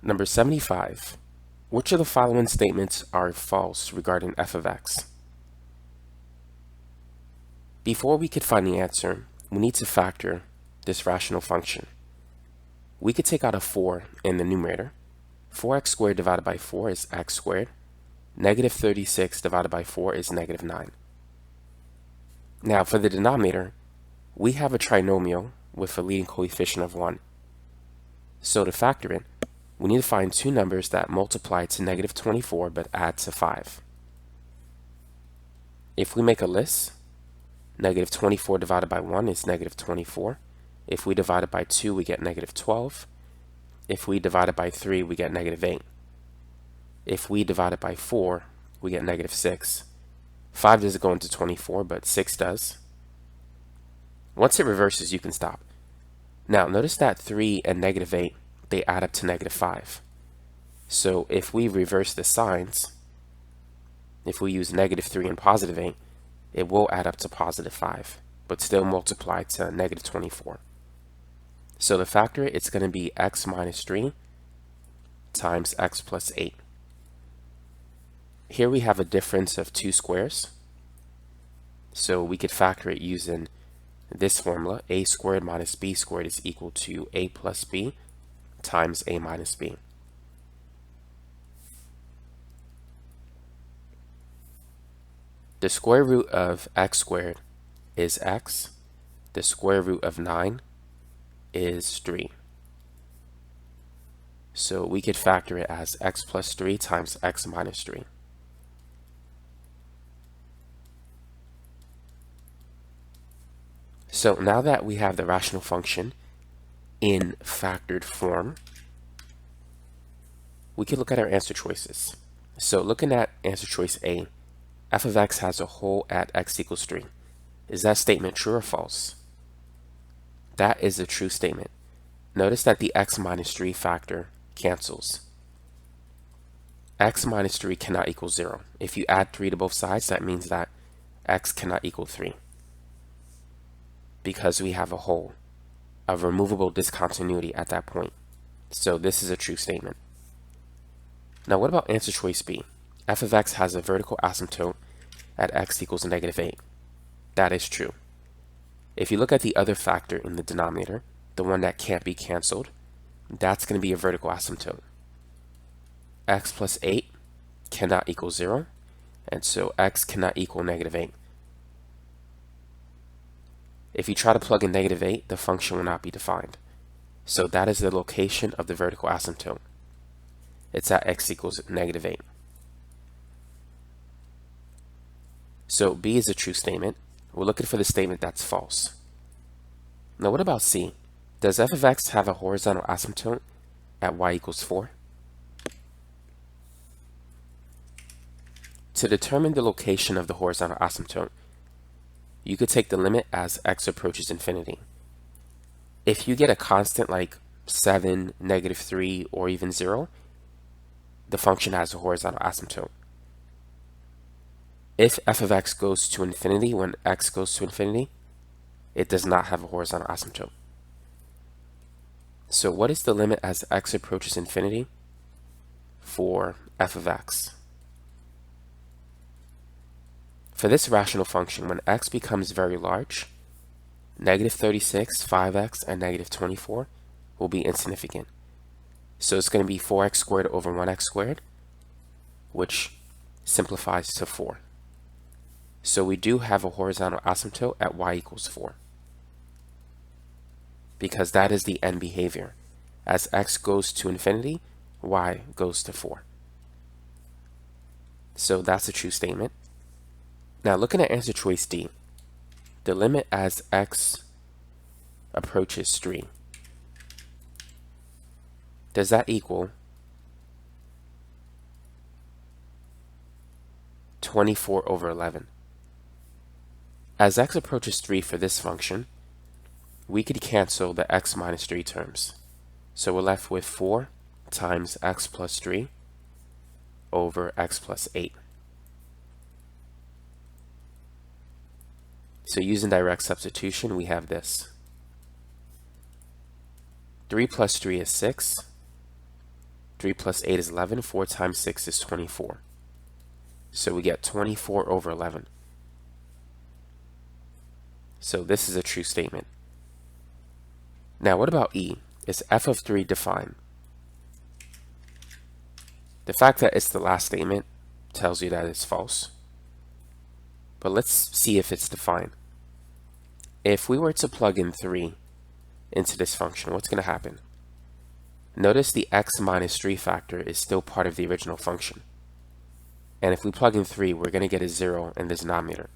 Number 75. Which of the following statements are false regarding f of x? Before we could find the answer, we need to factor this rational function. We could take out a 4 in the numerator. 4x squared divided by 4 is x squared. Negative 36 divided by 4 is negative 9. Now for the denominator, we have a trinomial with a leading coefficient of 1. So to factor it, we need to find two numbers that multiply to negative 24 but add to 5. If we make a list, negative 24 divided by 1 is negative 24. If we divide it by 2, we get negative 12. If we divide it by 3, we get negative 8. If we divide it by 4, we get negative 6. 5 doesn't go into 24, but 6 does. Once it reverses, you can stop. Now, notice that 3 and negative 8, they add up to negative 5. So if we reverse the signs, if we use negative 3 and positive 8, it will add up to positive 5, but still multiply to negative 24. So to factor it, it's going to be x minus 3 times x plus 8. Here we have a difference of two squares. So we could factor it using this formula. A squared minus b squared is equal to a plus b times a minus b. The square root of x squared is x. The square root of 9 is 3. So we could factor it as x plus 3 times x minus 3. So now that we have the rational function in factored form, we can look at our answer choices. So looking at answer choice A, f of x has a whole at x equals 3. Is that statement true or false? That is a true statement. Notice that the x minus 3 factor cancels. X minus 3 cannot equal 0. If you add 3 to both sides, that means that x cannot equal 3. Because we have a whole, a removable discontinuity at that point. So this is a true statement. Now what about answer choice B? F of x has a vertical asymptote at x equals negative 8. That is true. If you look at the other factor in the denominator, the one that can't be canceled, that's going to be a vertical asymptote. X plus 8 cannot equal 0, and so x cannot equal negative 8. If you try to plug in negative 8, the function will not be defined. So that is the location of the vertical asymptote. It's at x equals negative 8. So B is a true statement. We're looking for the statement that's false. Now what about C? Does f of x have a horizontal asymptote at y equals 4? To determine the location of the horizontal asymptote, you could take the limit as x approaches infinity. If you get a constant like 7, negative 3, or even 0, the function has a horizontal asymptote. If f of x goes to infinity when x goes to infinity, it does not have a horizontal asymptote. So what is the limit as x approaches infinity for f of x? For this rational function, when x becomes very large, negative 36, 5x, and negative 24 will be insignificant. So it's going to be 4x squared over 1x squared, which simplifies to 4. So we do have a horizontal asymptote at y equals 4. Because that is the end behavior. As x goes to infinity, y goes to 4. So that's a true statement. Now looking at answer choice D, the limit as x approaches 3, does that equal 24 over 11? As x approaches 3 for this function, we could cancel the x minus 3 terms. So we're left with 4 times x plus 3 over x plus 8. So using direct substitution, we have this. 3 plus 3 is 6. 3 plus 8 is 11. 4 times 6 is 24. So we get 24 over 11. So this is a true statement. Now what about E? Is f of 3 defined? The fact that it's the last statement tells you that it's false. But let's see if it's defined. If we were to plug in 3 into this function, what's going to happen? Notice the x minus 3 factor is still part of the original function. And if we plug in 3, we're going to get a 0 in the denominator.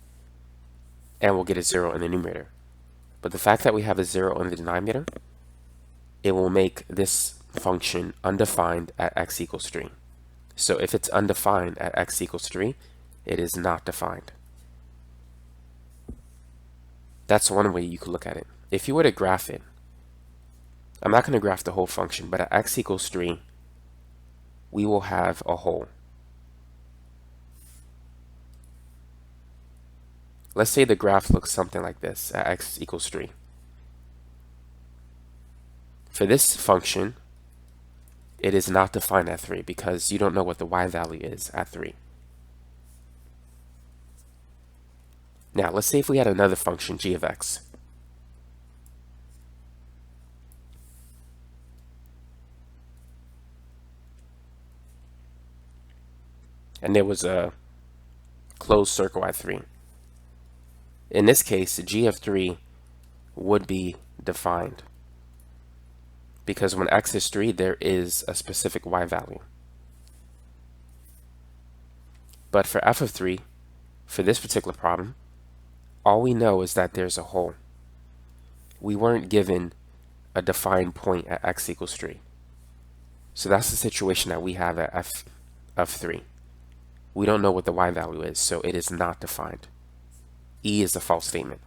And we'll get a 0 in the numerator. But the fact that we have a 0 in the denominator, it will make this function undefined at x equals 3. So if it's undefined at x equals 3, it is not defined. That's one way you could look at it. If you were to graph it, I'm not going to graph the whole function, but at x equals 3, we will have a hole. Let's say the graph looks something like this at x equals 3. For this function, it is not defined at 3 because you don't know what the y value is at 3. Now, let's say if we had another function, g of x. And there was a closed circle at 3. In this case, g of 3 would be defined because when x is 3, there is a specific y value. But for f of 3, for this particular problem, all we know is that there's a hole. We weren't given a defined point at x equals 3. So that's the situation that we have at f of 3. We don't know what the y value is, so it is not defined. E is a false statement.